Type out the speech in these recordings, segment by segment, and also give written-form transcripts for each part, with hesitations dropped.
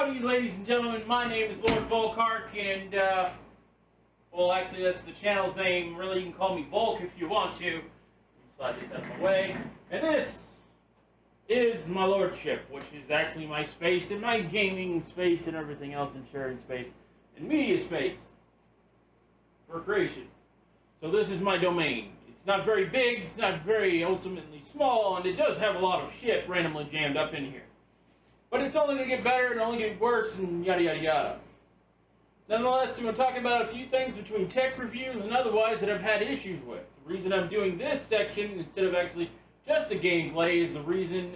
Howdy, ladies and gentlemen. My name is lordvolkhark, and, well, actually, that's the channel's name. Really, you can call me Volk if you want to. Slide this out of my way. And this is my lordship, which is actually my space and my gaming space and everything else, and sharing space and media space for creation. So this is my domain. It's not very big, it's not very ultimately small, and it does have a lot of shit randomly jammed up in here. But it's only going to get better and only get worse and yada yada yada. Nonetheless, we're going to talk about a few things between tech reviews and otherwise that I've had issues with. The reason I'm doing this section instead of actually just a gameplay is the reason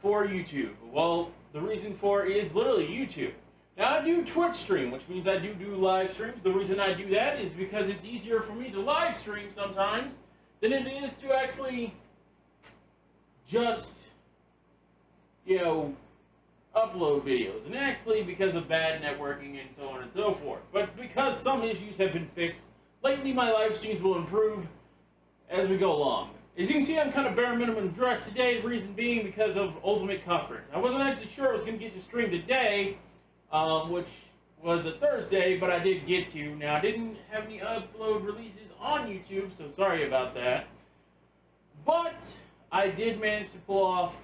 for YouTube. Well, the reason for it is literally YouTube. Now I do Twitch stream, which means I do live streams. The reason I do that is because it's easier for me to live stream sometimes than it is to actually just, you know, upload videos. And actually because of bad networking and so on and so forth. But because some issues have been fixed, lately my live streams will improve as we go along. As you can see, I'm kind of bare minimum dressed today, the reason being because of ultimate comfort. I wasn't actually sure I was going to get to stream today, which was a Thursday, but I did get to. Now, I didn't have any upload releases on YouTube, so sorry about that. But I did manage to pull off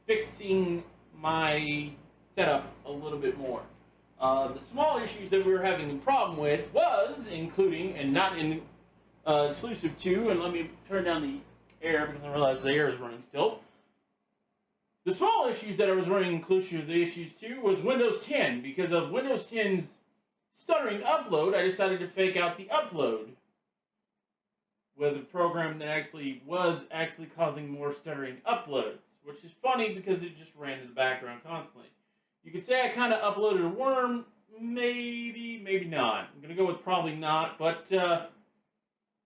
fixing my setup a little bit more. The small issues that we were having a problem with was including, and not in exclusive to, and let me turn down the air because I realized the air is running still. The small issues that I was running inclusive of the issues to was Windows 10. Because of Windows 10's stuttering upload, I decided to fake out the upload with a program that actually was causing more stuttering uploads, which is funny because it just ran in the background constantly. You could say I kind of uploaded a worm, maybe not. I'm going to go with probably not, but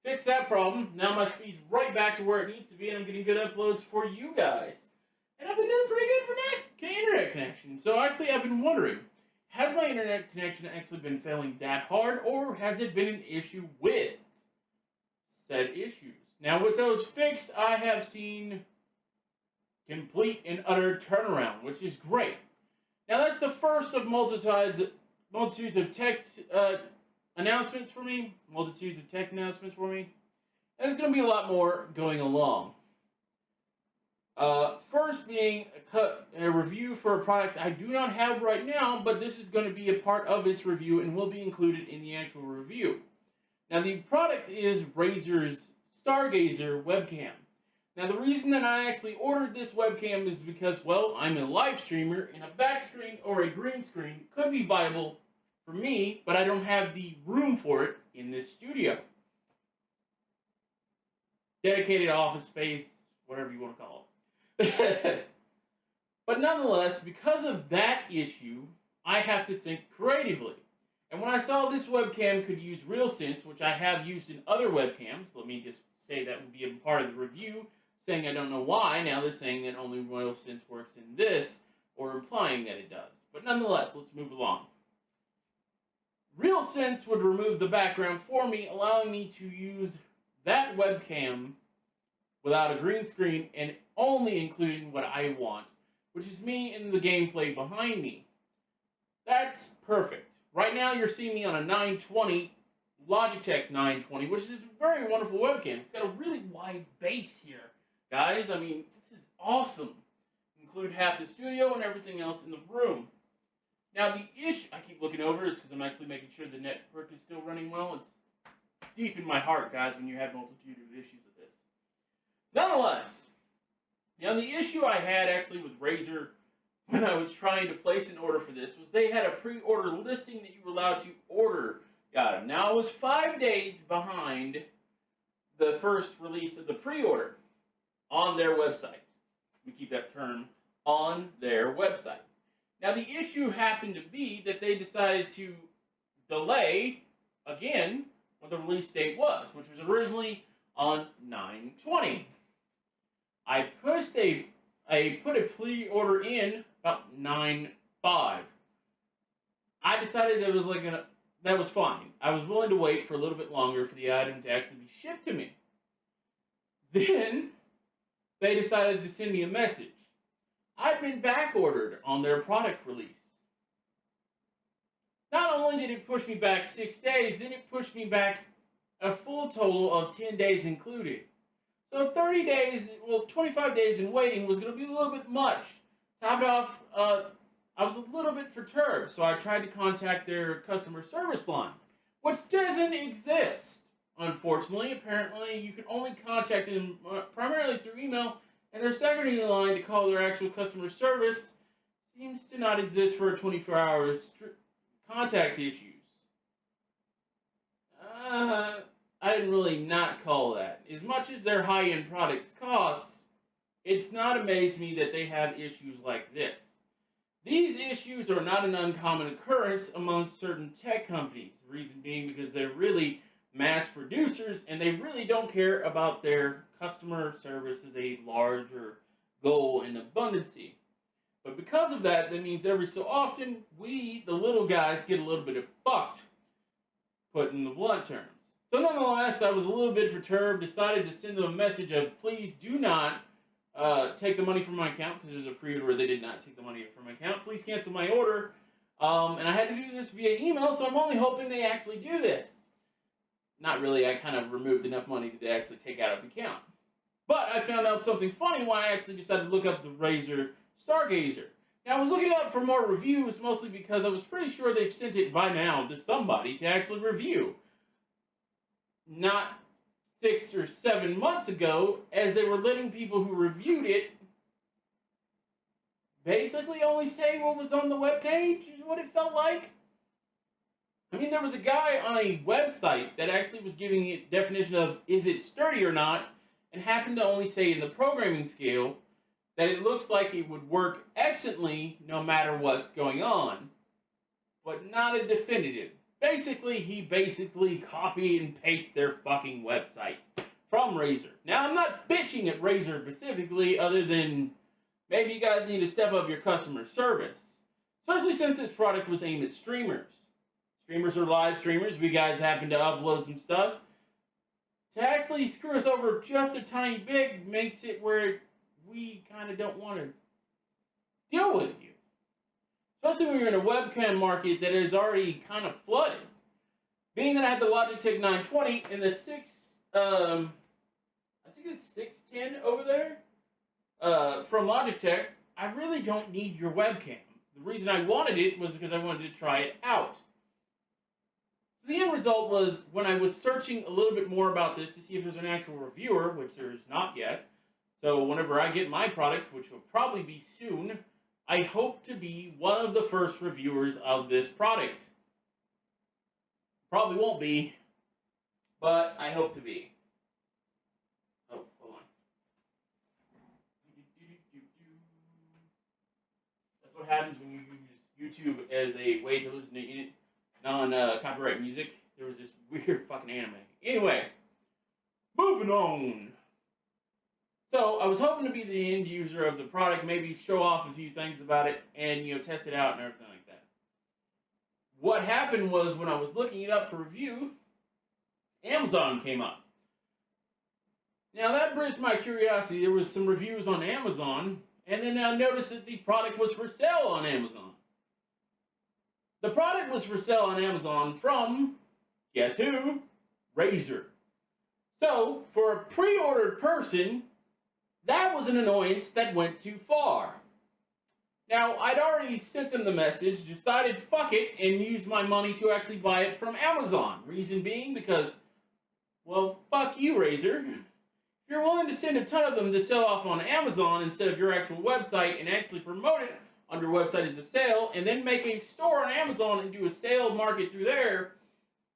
fix that problem. Now my speed's right back to where it needs to be, and I'm getting good uploads for you guys. And I've been doing pretty good for internet connection. So actually, I've been wondering, has my internet connection actually been failing that hard, or has it been an issue with said issues? Now, with those fixed, I have seen complete and utter turnaround, which is great. Now, that's the first of multitudes of tech announcements for me. And there's going to be a lot more going along. First being a review for a product I do not have right now, but this is going to be a part of its review and will be included in the actual review. Now, the product is Razer's Stargazer webcam. Now, the reason that I actually ordered this webcam is because, well, I'm a live streamer, and a back screen or a green screen could be viable for me, but I don't have the room for it in this studio. Dedicated office space, whatever you want to call it. But nonetheless, because of that issue, I have to think creatively. And when I saw this webcam could use RealSense, which I have used in other webcams, let me just say that would be a part of the review, saying I don't know why. Now they're saying that only RealSense works in this, or implying that it does. But nonetheless, let's move along. RealSense would remove the background for me, allowing me to use that webcam without a green screen and only including what I want, which is me and the gameplay behind me. That's perfect. Right now you're seeing me on a 920, Logitech 920, which is a very wonderful webcam. It's got a really wide base here, guys. I mean, this is awesome. Include half the studio and everything else in the room. Now the issue, I keep looking over, it's because I'm actually making sure the network is still running well. It's deep in my heart, guys, when you have multitude of issues with this. Nonetheless, now the issue I had actually with Razer when I was trying to place an order for this was they had a pre-order listing that you were allowed to order. Got it. Now I was 5 days behind the first release of the pre-order on their website. Let me keep that term, on their website. Now the issue happened to be that they decided to delay again what the release date was, which was originally on 9/20. I put a pre-order in about 9/5. I decided that was fine. I was willing to wait for a little bit longer for the item to actually be shipped to me. Then they decided to send me a message. I've been back ordered on their product release. Not only did it push me back 6 days, then it pushed me back a full total of 10 days included. So 30 days, well, 25 days in waiting was going to be a little bit much. Topped off, I was a little bit perturbed, so I tried to contact their customer service line, which doesn't exist. Unfortunately, apparently, you can only contact them primarily through email, and their secondary line to call their actual customer service seems to not exist for 24 hours contact issues. Uh, I didn't really not call that. As much as their high-end products cost, it's not amazed me that they have issues like this. These issues are not an uncommon occurrence amongst certain tech companies. The reason being because they're really mass producers and they really don't care about their customer service as a larger goal in abundancy. But because of that, that means every so often we, the little guys, get a little bit of fucked, put in the blunt terms. So nonetheless, I was a little bit perturbed, decided to send them a message of please do not take the money from my account, because there's a pre-order where they did not take the money from my account. Please cancel my order. And I had to do this via email, so I'm only hoping they actually do this. Not really, I kind of removed enough money to actually take out of the account. But I found out something funny why I actually decided to look up the Razer Stargazer. Now, I was looking up for more reviews, mostly because I was pretty sure they've sent it by now to somebody to actually review. Not 6 or 7 months ago, as they were letting people who reviewed it basically only say what was on the webpage, is what it felt like. I mean, there was a guy on a website that actually was giving a definition of is it sturdy or not, and happened to only say in the programming scale that it looks like it would work excellently no matter what's going on, but not a definitive. Basically, he copied and pasted their fucking website from Razer. Now, I'm not bitching at Razer specifically, other than maybe you guys need to step up your customer service. Especially since this product was aimed at streamers. Streamers are live streamers. We guys happen to upload some stuff. To actually screw us over just a tiny bit makes it where we kind of don't want to deal with you. Especially when you're in a webcam market that is already kind of flooded. Being that I had the Logitech 920 and the I think it's 610 over there, from Logitech, I really don't need your webcam. The reason I wanted it was because I wanted to try it out. So the end result was, when I was searching a little bit more about this to see if there's an actual reviewer, which there's not yet, so whenever I get my product, which will probably be soon, I hope to be one of the first reviewers of this product. Probably won't be, but I hope to be. Oh, hold on. That's what happens when you use YouTube as a way to listen to non-copyright music. There was this weird fucking anime. Anyway, moving on. So, I was hoping to be the end user of the product, maybe show off a few things about it, and, test it out and everything like that. What happened was, when I was looking it up for review, Amazon came up. Now, that bridged my curiosity. There was some reviews on Amazon, and then I noticed that the product was for sale on Amazon. The product was for sale on Amazon from, guess who? Razer. So, for a pre-ordered person, that was an annoyance that went too far. Now, I'd already sent them the message, decided fuck it, and used my money to actually buy it from Amazon. Reason being because, well, fuck you, Razer. If you're willing to send a ton of them to sell off on Amazon instead of your actual website and actually promote it on your website as a sale, and then make a store on Amazon and do a sale market through there,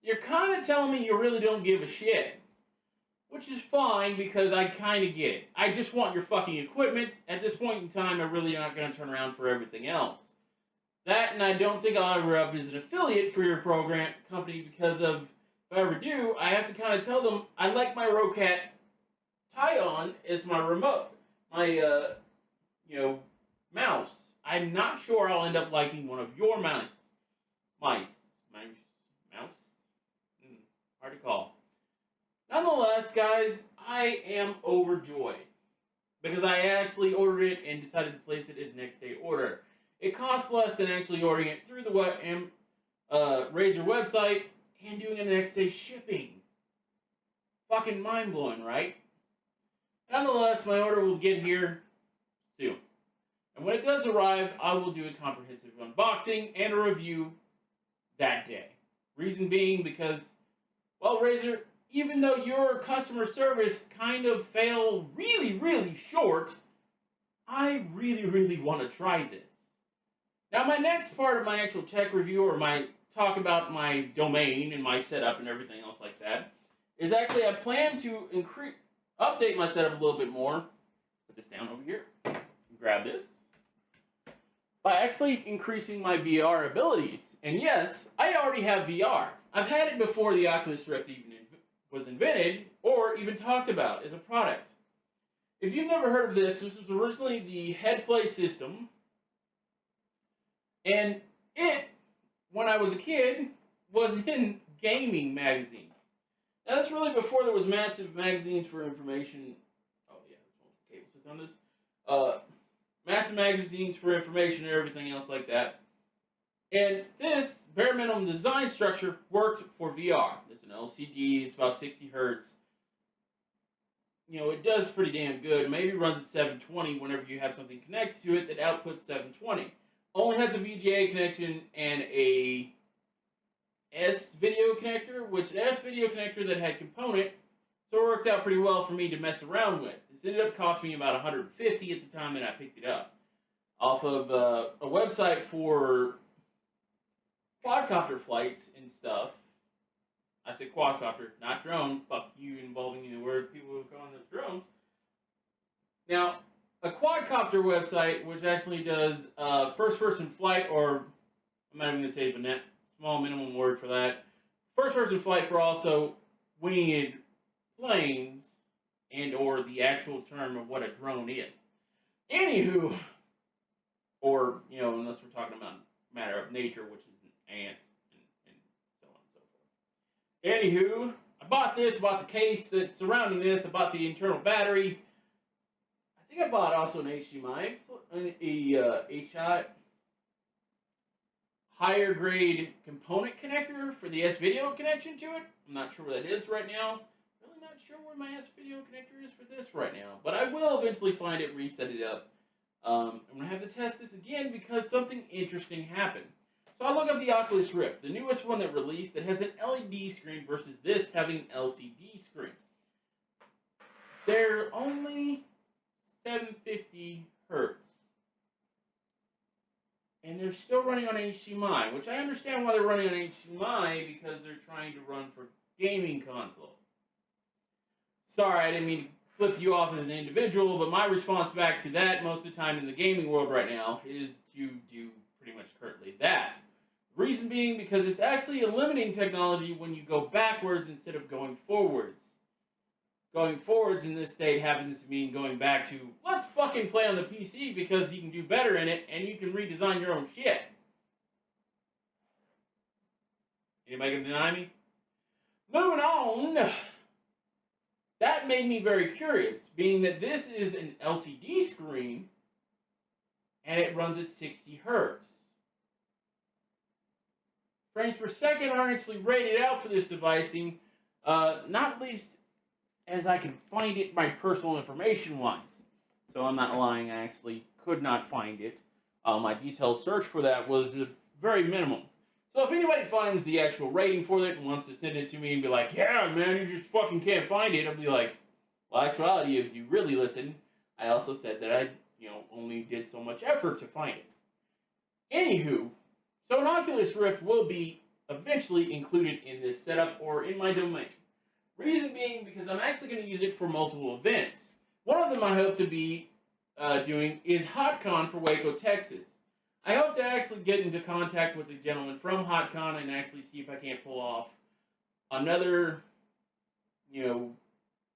you're kind of telling me you really don't give a shit. Which is fine, because I kind of get it. I just want your fucking equipment. At this point in time, I'm really not going to turn around for everything else. That, and I don't think I'll ever up as an affiliate for your program company, because of, if I ever do, I have to kind of tell them, I like my Rocat Tie-On as my remote. My, mouse. I'm not sure I'll end up liking one of your mouse. Mouse? Hard to call. Nonetheless, guys, I am overjoyed. because I actually ordered it and decided to place it as next day order. It costs less than actually ordering it through the Razer website and doing a next day shipping. Fucking mind blowing, right? Nonetheless, my order will get here soon. And when it does arrive, I will do a comprehensive unboxing and a review that day. Reason being because, well, Razer, even though your customer service kind of fell really, really short, I really, really want to try this. Now, my next part of my actual tech review, or my talk about my domain and my setup and everything else like that, is actually I plan to update my setup a little bit more. Put this down over here. Grab this. By actually increasing my VR abilities. And yes, I already have VR. I've had it before the Oculus Rift even was invented or even talked about as a product. If you've never heard of this, this was originally the head-play system. And it, when I was a kid, was in gaming magazines. Now, that's really before there was massive magazines for information. Oh, yeah, there's multiple cable sits on this. Massive magazines for information and everything else like that. And this bare minimum design structure worked for VR. It's an LCD, it's about 60 hertz. You know, it does pretty damn good. Maybe runs at 720 whenever you have something connected to it that outputs 720. Only has a VGA connection and a S video connector, which the S video connector that had component, so it worked out pretty well for me to mess around with. This ended up costing me about $150 at the time that I picked it up, off of a website for quadcopter flights and stuff. I said quadcopter, not drone. Fuck you, involving in the word people who call them drones. Now, a quadcopter website, which actually does first-person flight, or I'm not even going to say the small minimum word for that. First-person flight for also winged planes, and or the actual term of what a drone is. Anywho, or, you know, unless we're talking about matter of nature, which is ants and so on and so forth. Anywho, I bought this, bought the case that's surrounding this, I bought the internal battery. I think I bought also an HDMI, a higher grade component connector for the S-video connection to it. I'm not sure where that is right now. Really not sure where my S-video connector is for this right now. But I will eventually find it and reset it up. I'm going to have to test this again because something interesting happened. So I look up the Oculus Rift, the newest one that released that has an LED screen versus this having an LCD screen. They're only 750 hertz. And they're still running on HDMI, which I understand why they're running on HDMI because they're trying to run for gaming console. Sorry, I didn't mean to flip you off as an individual, but my response back to that most of the time in the gaming world right now is to do pretty much currently that. Reason being because it's actually a limiting technology when you go backwards instead of going forwards. Going forwards in this state happens to mean going back to, let's fucking play on the PC because you can do better in it and you can redesign your own shit. Anybody gonna deny me? Moving on. That made me very curious, being that this is an LCD screen and it runs at 60 hertz. Frames per second aren't actually rated out for this devicing, not least as I can find it my personal information wise. So I'm not lying, I actually could not find it. My detailed search for that was very minimal. So if anybody finds the actual rating for it and wants to send it to me and be like, yeah man, you just fucking can't find it, I'll be like, well, actuality, if you really listen, I also said that I, only did so much effort to find it. Anywho, so an Oculus Rift will be eventually included in this setup or in my domain. Reason being because I'm actually going to use it for multiple events. One of them I hope to be doing is HotCon for Waco, Texas. I hope to actually get into contact with the gentleman from HotCon and actually see if I can't pull off another,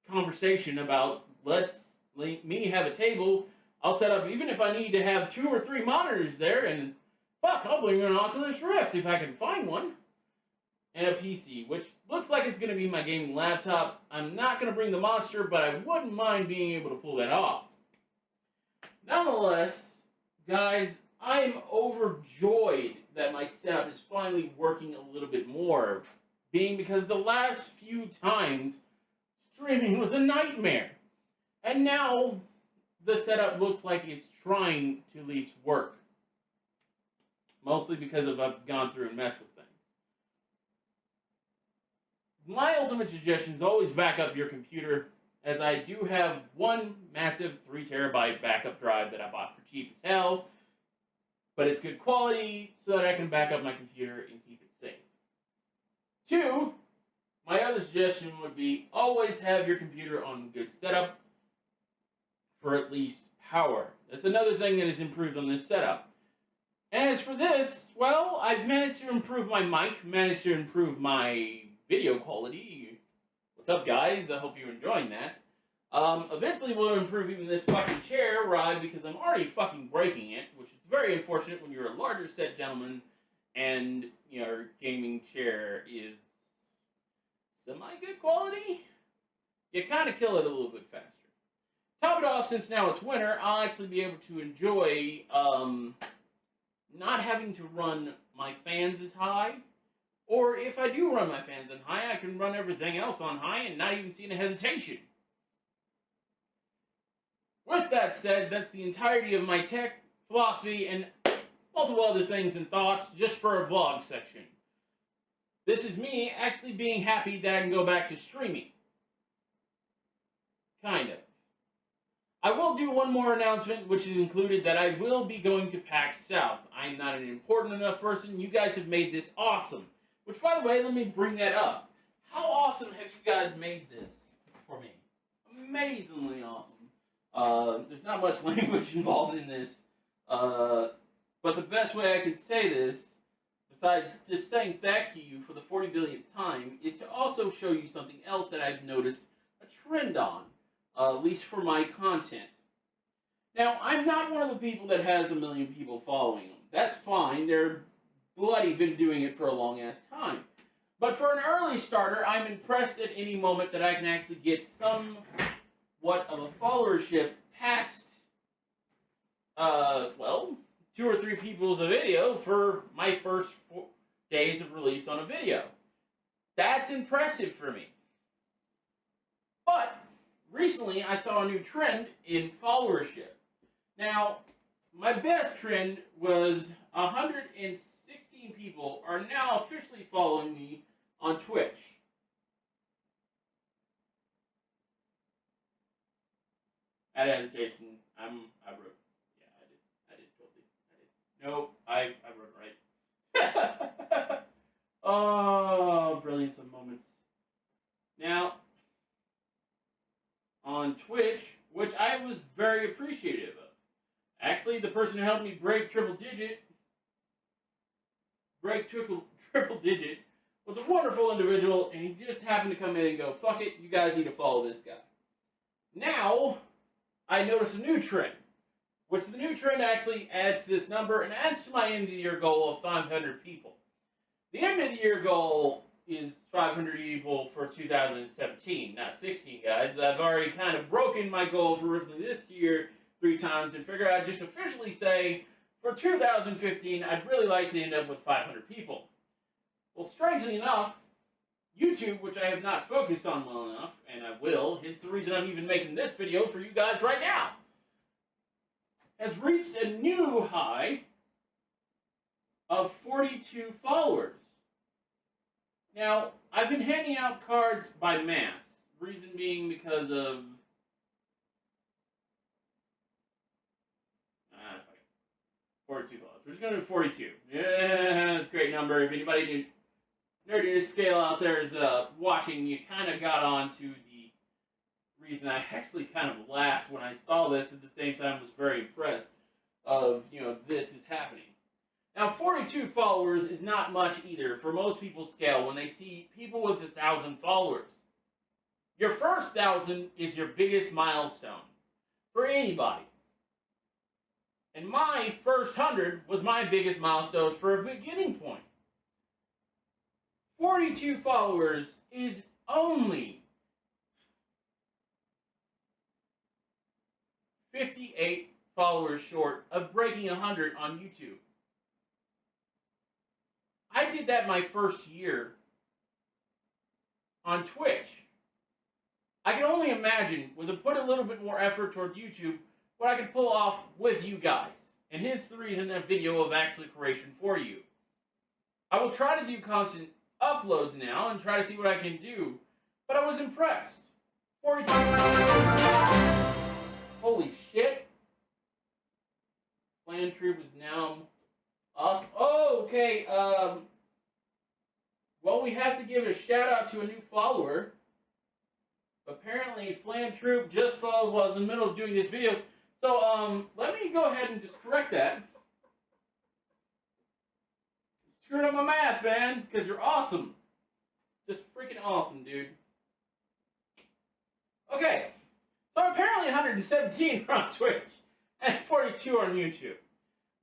conversation about me have a table. I'll set up, even if I need to have 2 or 3 monitors there, and fuck, I'll bring an Oculus Rift if I can find one. And a PC, which looks like it's going to be my gaming laptop. I'm not going to bring the monster, but I wouldn't mind being able to pull that off. Nonetheless, guys, I'm overjoyed that my setup is finally working a little bit more, being because the last few times streaming was a nightmare. And now the setup looks like it's trying to at least work. Mostly because I've gone through and messed with things. My ultimate suggestion is always back up your computer, as I do have one massive 3 terabyte backup drive that I bought for cheap as hell, but it's good quality so that I can back up my computer and keep it safe. 2, my other suggestion would be always have your computer on good setup for at least power. That's another thing that has improved on this setup. As for this, well, I've managed to improve my mic, managed to improve my video quality. What's up, guys? I hope you're enjoying that. Eventually we'll improve even this fucking chair ride because I'm already fucking breaking it, which is very unfortunate when you're a larger set gentleman and your gaming chair is semi-good quality. You kind of kill it a little bit faster. Top it off, since now it's winter, I'll actually be able to enjoy not having to run my fans as high, or if I do run my fans on high, I can run everything else on high and not even see any hesitation. With that said, that's the entirety of my tech, philosophy, and multiple other things and thoughts just for a vlog section. This is me actually being happy that I can go back to streaming. Kind of. I will do one more announcement, which is included that I will be going to PAX South. I'm not an important enough person. You guys have made this awesome. Which, by the way, let me bring that up. How awesome have you guys made this for me? Amazingly awesome. There's not much language involved in this. But the best way I could say this, besides just saying thank you for the 40 billionth time, is to also show you something else that I've noticed a trend on. At least for my content. Now, I'm not one of the people that has 1 million people following them. That's fine. They're bloody been doing it for a long-ass time. But for an early starter, I'm impressed at any moment that I can actually get somewhat of a followership past, well, 2 or 3 people's a video for my first 4 days of release on a video. That's impressive for me. But recently, I saw a new trend in followership. Now, my best trend was 116 people are now officially following me on Twitch. At hesitation, I wrote, yeah, I did totally. Nope, I wrote right. Oh, brilliance of moments. Now, on Twitch, which I was very appreciative of. Actually, the person who helped me break triple digit was a wonderful individual, and he just happened to come in and go, fuck it, you guys need to follow this guy. Now, I notice a new trend, which the new trend actually adds to this number and adds to my end of the year goal of 500 people. The end of the year goal is 500 people for 2017, not 16, guys. I've already kind of broken my goal for originally this year 3 times and figured I'd just officially say for 2015, I'd really like to end up with 500 people. Well, strangely enough, YouTube, which I have not focused on well enough, and I will, hence the reason I'm even making this video for you guys right now, has reached a new high of 42 followers. Now, I've been handing out cards by mass. Reason being because of 42 followers. We're just going to do 42. Yeah, that's a great number. If anybody nerdiness scale out there is watching, you kind of got on to the reason I actually kind of laughed when I saw this, at the same time was very impressed of, this is happening. Now, 42 followers is not much either for most people's scale when they see people with 1,000 followers. Your first 1,000 is your biggest milestone for anybody. And my first 100 was my biggest milestone for a beginning point. 42 followers is only 58 followers short of breaking 100 on YouTube. I did that my first year on Twitch. I can only imagine, with put a little bit more effort toward YouTube, what I could pull off with you guys. And hence the reason that video of actually creation for you. I will try to do constant uploads now and try to see what I can do. But I was impressed. 42. Holy shit. Clan Troop is now awesome. Oh, okay. Well, we have to give a shout out to a new follower. Apparently, Flan Troop just followed while I was in the middle of doing this video. So, let me go ahead and just correct that. Screwed up my math, man, because you're awesome. Just freaking awesome, dude. Okay. So, apparently 117 are on Twitch and 42 are on YouTube.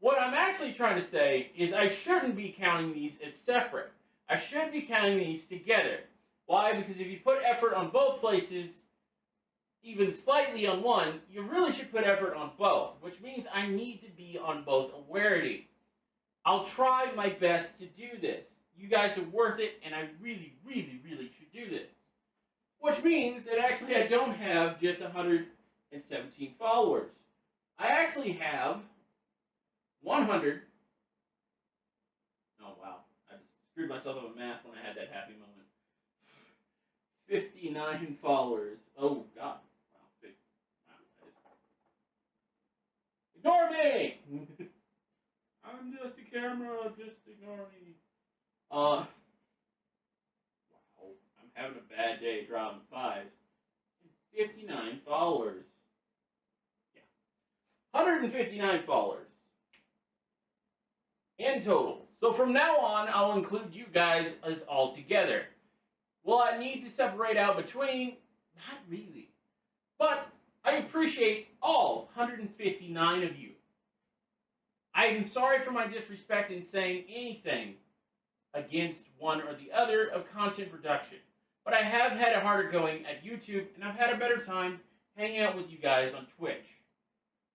What I'm actually trying to say is I shouldn't be counting these as separate. I should be counting these together. Why? Because if you put effort on both places, even slightly on one, you really should put effort on both, which means I need to be on both awareness. I'll try my best to do this. You guys are worth it, and I really, really, really should do this. Which means that actually I don't have just 117 followers. I actually have 100. Oh, wow. I just screwed myself up with math when I had that happy moment. 59 followers. Oh, God. Wow. Ignore me! I'm just a camera. Just ignore me. Wow. I'm having a bad day dropping fives. 59 followers. Yeah. 159 followers. In total. So from now on, I'll include you guys as all together. Will I need to separate out between? Not really. But I appreciate all 159 of you. I am sorry for my disrespect in saying anything against one or the other of content production. But I have had it harder going at YouTube, and I've had a better time hanging out with you guys on Twitch.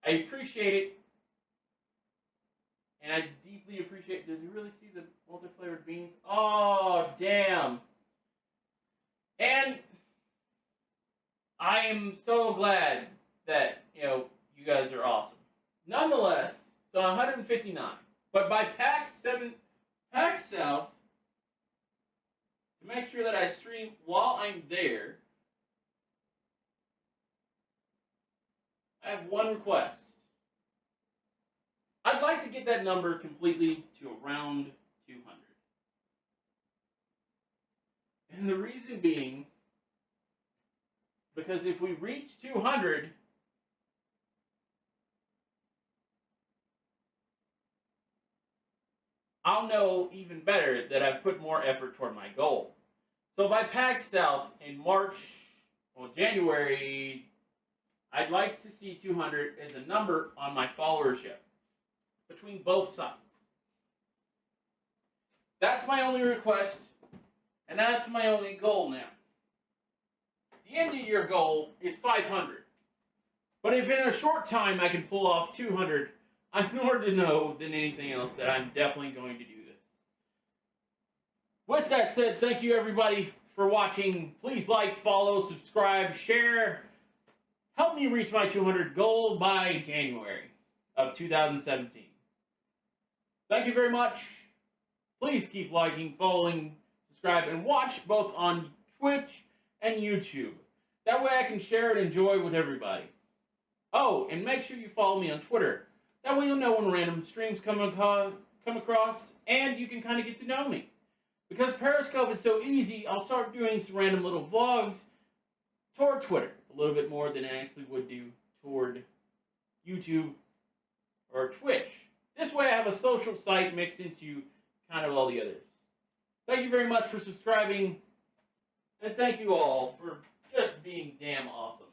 I appreciate it. And I deeply appreciate... Does he really see the multi-flavored beans? Oh, damn. And I am so glad that, you guys are awesome. Nonetheless, so 159. But by PAX South, to make sure that I stream while I'm there, I have one request. I'd like to get that number completely to around 200. And the reason being, because if we reach 200, I'll know even better that I've put more effort toward my goal. So by PAX South in January, I'd like to see 200 as a number on my followership between both sides. That's my only request, and that's my only goal now. The end of your goal is 500. But if in a short time I can pull off 200, I'm more to know than anything else that I'm definitely going to do this. With that said, thank you everybody for watching. Please like, follow, subscribe, share. Help me reach my 200 goal by January of 2017. Thank you very much. Please keep liking, following, subscribe, and watch both on Twitch and YouTube. That way I can share and enjoy with everybody. Oh, and make sure you follow me on Twitter. That way you'll know when random streams come across, and you can kind of get to know me. Because Periscope is so easy, I'll start doing some random little vlogs toward Twitter. A little bit more than I actually would do toward YouTube or Twitch. This way I have a social site mixed into kind of all the others. Thank you very much for subscribing, and thank you all for just being damn awesome.